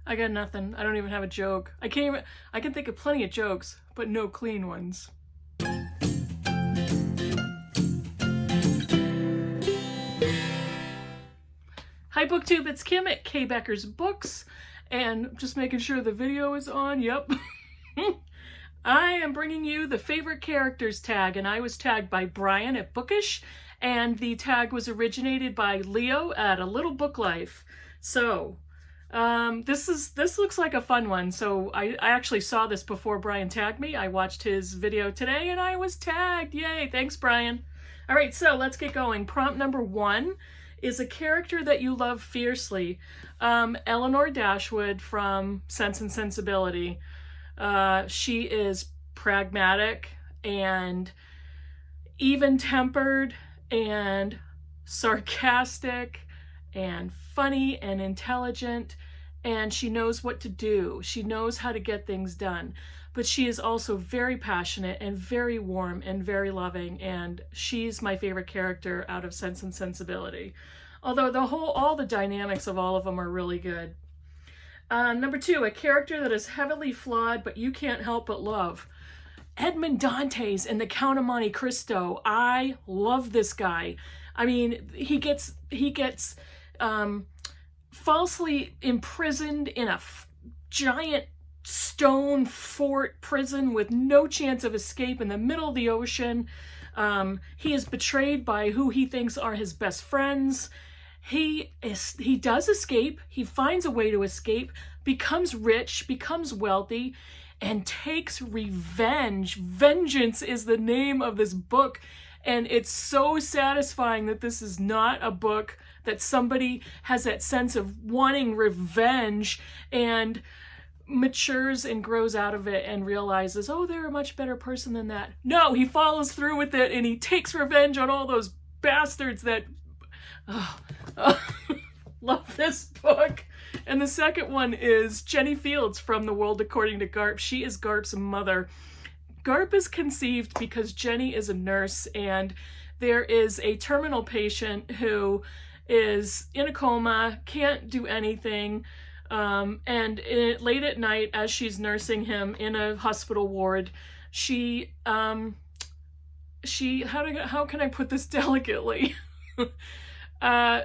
I got nothing. I don't even have a joke. I can think of plenty of jokes, but no clean ones. Hi BookTube, it's Kim at K Becker's Books, and just making sure the video is on. Yep. I am bringing you the favorite characters tag, and I was tagged by Brian at Bookish, and the tag was originated by Leo at A Little Book Life. So this looks like a fun one. So I actually saw this before Brian tagged me. I watched his video today and I was tagged. Yay, thanks Brian. All right, so let's get going. Prompt number 1 is a character that you love fiercely. Elinor Dashwood from Sense and Sensibility. She is pragmatic and even-tempered and sarcastic and funny and intelligent, and she knows what to do. She knows how to get things done. But she is also very passionate and very warm and very loving, and she's my favorite character out of Sense and Sensibility. Although all the dynamics of all of them are really good. Number 2, a character that is heavily flawed, but you can't help but love. Edmond Dantes in The Count of Monte Cristo. I love this guy. I mean, he gets falsely imprisoned in a giant stone fort prison with no chance of escape in the middle of the ocean. He is betrayed by who he thinks are his best friends. He does escape. He finds a way to escape, becomes rich, becomes wealthy, and takes revenge. Vengeance is the name of this book, and it's so satisfying that this is not a book that somebody has that sense of wanting revenge and matures and grows out of it and realizes, oh, they're a much better person than that. No, he follows through with it and he takes revenge on all those bastards that... love this book. And the second one is Jenny Fields from The World According to Garp. She is Garp's mother. Garp is conceived because Jenny is a nurse, and there is a terminal patient who is in a coma, can't do anything, and late at night as she's nursing him in a hospital ward, how can I put this delicately?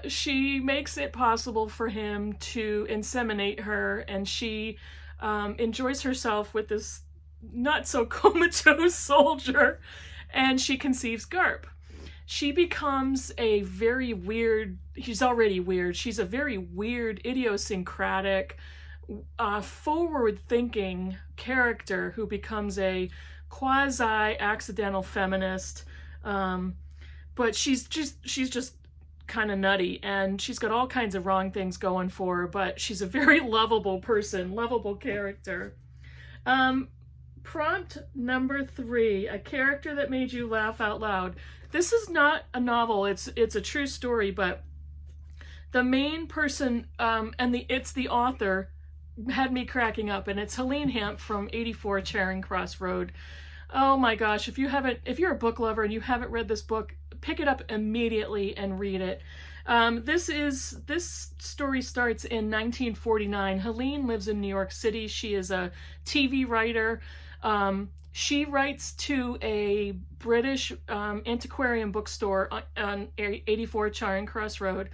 She makes it possible for him to inseminate her, and she enjoys herself with this not so comatose soldier, and she conceives Garp. She becomes a very weird, she's already weird, she's a very weird, idiosyncratic, forward-thinking character who becomes a quasi-accidental feminist, but she's just kind of nutty, and she's got all kinds of wrong things going for her, but she's a very lovable person, lovable character. Prompt number 3, a character that made you laugh out loud. This is not a novel, it's a true story, but the main person, it's the author, had me cracking up, and it's Helene Hamp from 84 Charing Cross Road. Oh my gosh, if you're a book lover and you haven't read this book, pick it up immediately and read it. This story starts in 1949. Helene lives in New York City. She is a TV writer. She writes to a British antiquarian bookstore on 84 Charing Cross Road,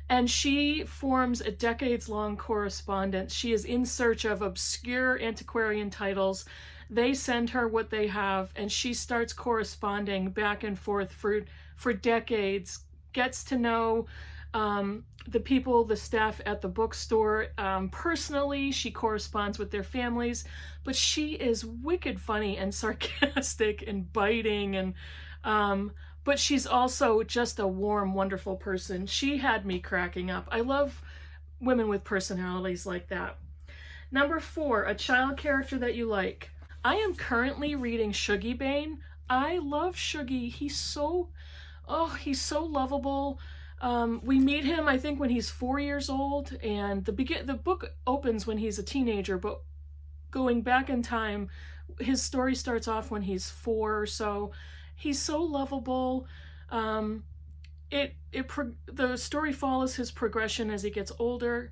and she forms a decades-long correspondence. She is in search of obscure antiquarian titles. They send her what they have, and she starts corresponding back and forth for decades, gets to know the people, the staff at the bookstore. Personally, she corresponds with their families, but she is wicked funny and sarcastic and biting, and but she's also just a warm, wonderful person. She had me cracking up. I love women with personalities like that. Number 4, a child character that you like. I am currently reading Shuggie Bain. I love Shuggie. He's so lovable. We meet him, I think, when he's 4 years old, and the book opens when he's a teenager, but going back in time, his story starts off when he's 4 or so. He's so lovable. The story follows his progression as he gets older.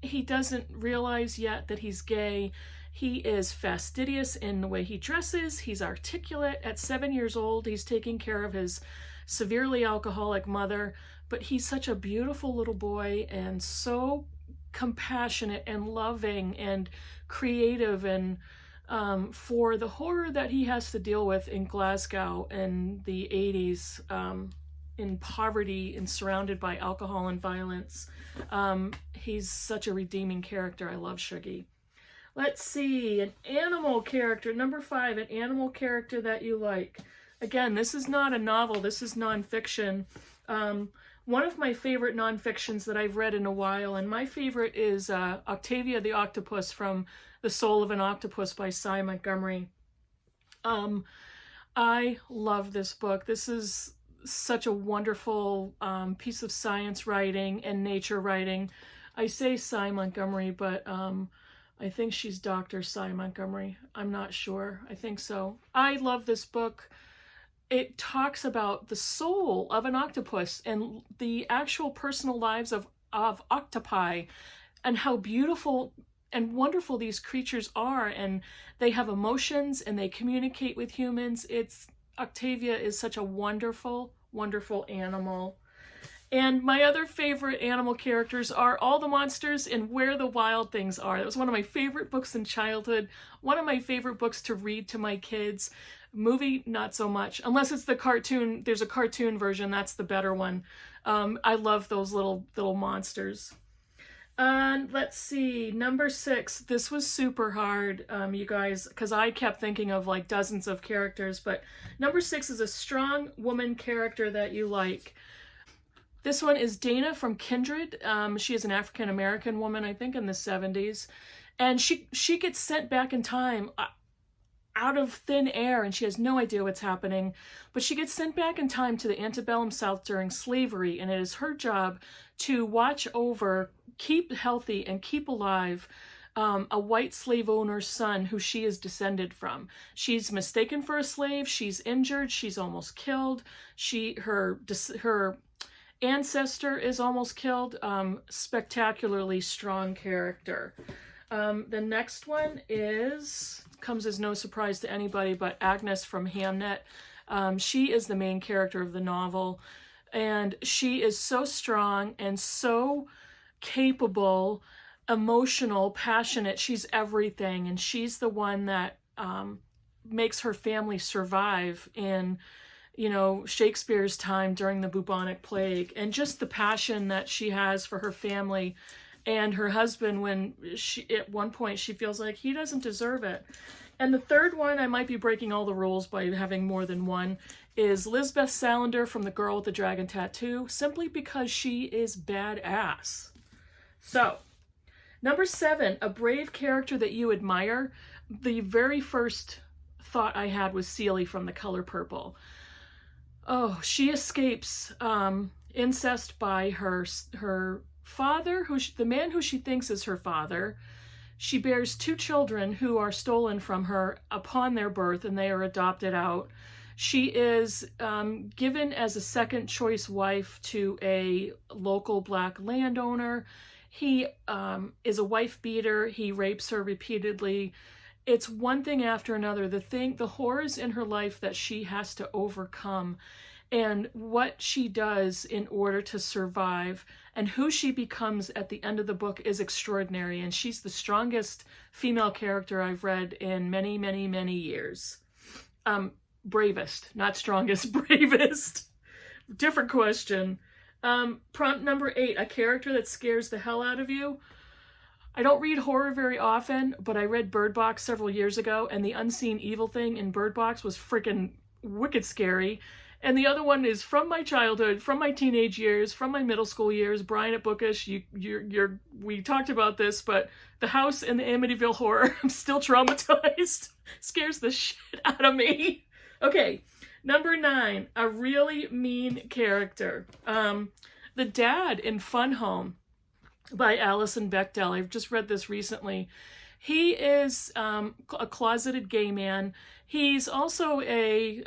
he doesn't realize yet that he's gay. He is fastidious in the way he dresses. He's articulate. At 7 years old, he's taking care of his severely alcoholic mother, but he's such a beautiful little boy and so compassionate and loving and creative, and for the horror that he has to deal with in Glasgow in the 80s, in poverty and surrounded by alcohol and violence. He's such a redeeming character. I love Shuggie. Let's see, an animal character. Number 5, an animal character that you like. Again, this is not a novel. This is nonfiction. One of my favorite nonfictions that I've read in a while, and my favorite is Octavia the Octopus from The Soul of an Octopus by Cy Montgomery. I love this book. This is such a wonderful piece of science writing and nature writing. I say Cy Montgomery, but I think she's Dr. Cy Montgomery. I'm not sure. I think so. I love this book. It talks about the soul of an octopus and the actual personal lives of octopi, and how beautiful and wonderful these creatures are, and they have emotions and they communicate with humans. Octavia is such a wonderful, wonderful animal. And my other favorite animal characters are all the monsters in Where the Wild Things Are. That was one of my favorite books in childhood, one of my favorite books to read to my kids. Movie, not so much, unless it's the cartoon. There's a cartoon version, that's the better one. I love those little monsters. And let's see, number 6. This was super hard, you guys, because I kept thinking of like dozens of characters, but number 6 is a strong woman character that you like. This one is Dana from Kindred. She is an African-American woman, I think in the 70s. And she gets sent back in time out of thin air, and she has no idea what's happening. But she gets sent back in time to the antebellum South during slavery, and it is her job to watch over, keep healthy, and keep alive a white slave owner's son who she is descended from. She's mistaken for a slave. She's injured. She's almost killed. Her ancestor is almost killed. Spectacularly strong character. The next one comes as no surprise to anybody, but Agnes from Hamnet. She is the main character of the novel, and she is so strong and so capable, emotional, passionate. She's everything, and she's the one that makes her family survive in Shakespeare's time during the bubonic plague, and just the passion that she has for her family and her husband when at one point she feels like he doesn't deserve it. And the third one, I might be breaking all the rules by having more than one, is Lisbeth Salander from The Girl with the Dragon Tattoo, simply because she is badass. So, number 7, a brave character that you admire. The very first thought I had was Celie from The Color Purple. Oh, she escapes incest by her father, the man who she thinks is her father. She bears 2 children who are stolen from her upon their birth, and they are adopted out. She is given as a second choice wife to a local black landowner. He is a wife beater. He rapes her repeatedly. It's one thing after another. The horrors in her life that she has to overcome, and what she does in order to survive, and who she becomes at the end of the book is extraordinary. And she's the strongest female character I've read in many, many, many years. Bravest, not strongest, bravest. Different question. Prompt number 8, a character that scares the hell out of you. I don't read horror very often, but I read Birdbox several years ago, and the unseen evil thing in Birdbox was freaking wicked scary. And the other one is from my childhood, from my teenage years, from my middle school years. Brian at Bookish, we talked about this, but The House in the Amityville Horror, I'm still traumatized. Scares the shit out of me. Okay, number 9, a really mean character. The dad in Fun Home by Alison Bechdel. I've just read this recently. He is a closeted gay man. He's also a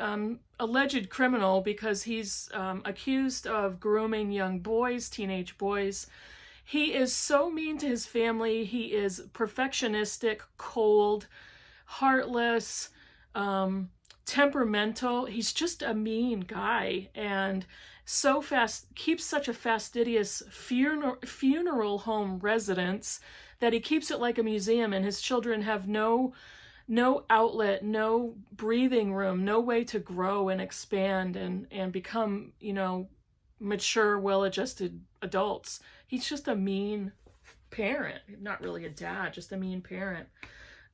alleged criminal because he's accused of grooming young boys, teenage boys. He is so mean to his family. He is perfectionistic, cold, heartless, temperamental. He's just a mean guy, and so keeps such a fastidious funeral home residence that he keeps it like a museum, and his children have no outlet, no breathing room, no way to grow and expand and become, you know, mature, well-adjusted adults. He's just a mean parent. Not really a dad, just a mean parent.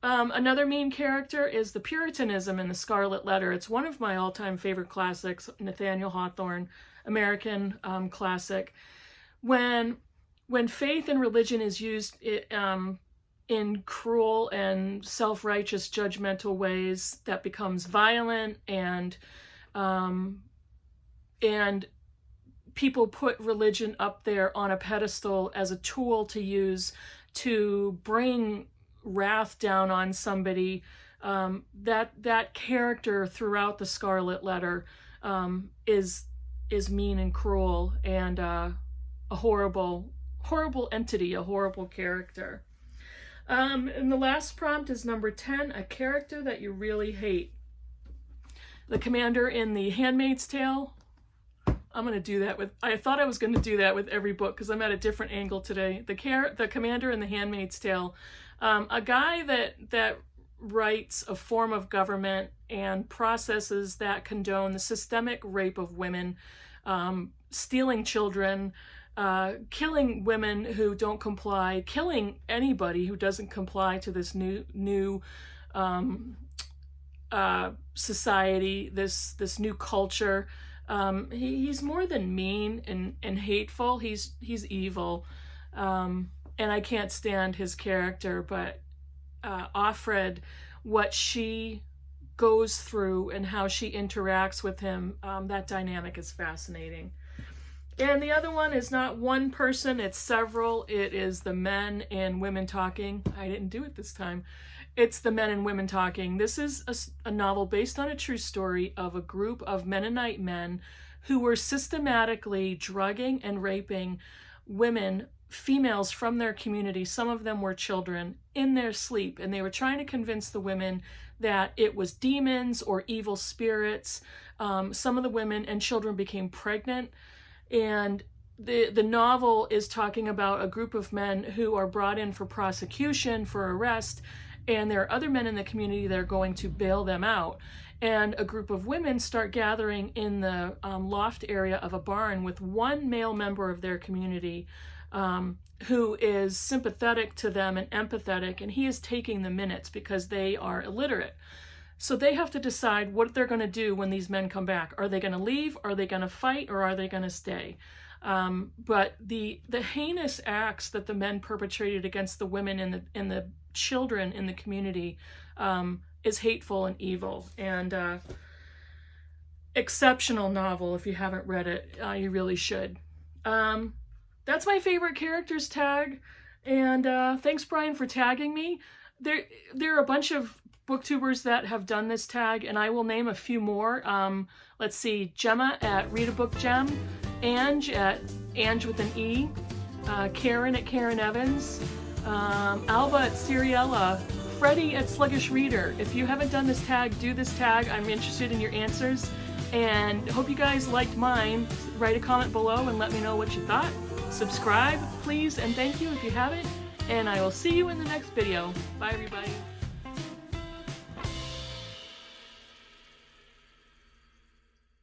Another mean character is the Puritanism in The Scarlet Letter. It's one of my all-time favorite classics, Nathaniel Hawthorne, American classic. When faith and religion is used in cruel and self-righteous judgmental ways, that becomes violent, and people put religion up there on a pedestal as a tool to use to bring wrath down on somebody. That character throughout The Scarlet Letter is mean and cruel, and a horrible entity, a horrible character. And the last prompt is number 10, a character that you really hate. The commander in The Handmaid's Tale. I'm going to do that with, I thought I was going to do that with every book because I'm at a different angle today. The commander in The Handmaid's Tale. A guy that writes a form of government and processes that condone the systemic rape of women, stealing children, killing women who don't comply, killing anybody who doesn't comply to this new society, this new culture. He's more than mean and hateful. He's evil, and I can't stand his character. But Offred, what she goes through and how she interacts with him, that dynamic is fascinating. And the other one is not one person, it's several. It is The Men and Women Talking. I didn't do it this time. It's The Men and Women Talking. This is a novel based on a true story of a group of Mennonite men who were systematically drugging and raping women, females from their community. Some of them were children, in their sleep. And they were trying to convince the women that it was demons or evil spirits. Some of the women and children became pregnant. And the novel is talking about a group of men who are brought in for prosecution, for arrest, and there are other men in the community that are going to bail them out. And a group of women start gathering in the loft area of a barn with one male member of their community who is sympathetic to them and empathetic, and he is taking the minutes because they are illiterate. So they have to decide what they're going to do when these men come back. Are they going to leave? Are they going to fight? Or are they going to stay? But the heinous acts that the men perpetrated against the women and the children in the community is hateful and evil. And exceptional novel. If you haven't read it, you really should. That's my favorite characters tag. And thanks, Brian, for tagging me. There are a bunch of booktubers that have done this tag, and I will name a few more. Let's see, Gemma at Read a Book Gem, Ange at Ange with an E, Karen at Karen Evans, Alba at Seriella, Freddie at Sluggish Reader. If you haven't done this tag, do this tag. I'm interested in your answers, and hope you guys liked mine. Write a comment below and let me know what you thought. Subscribe, please, and thank you if you haven't, and I will see you in the next video. Bye, everybody.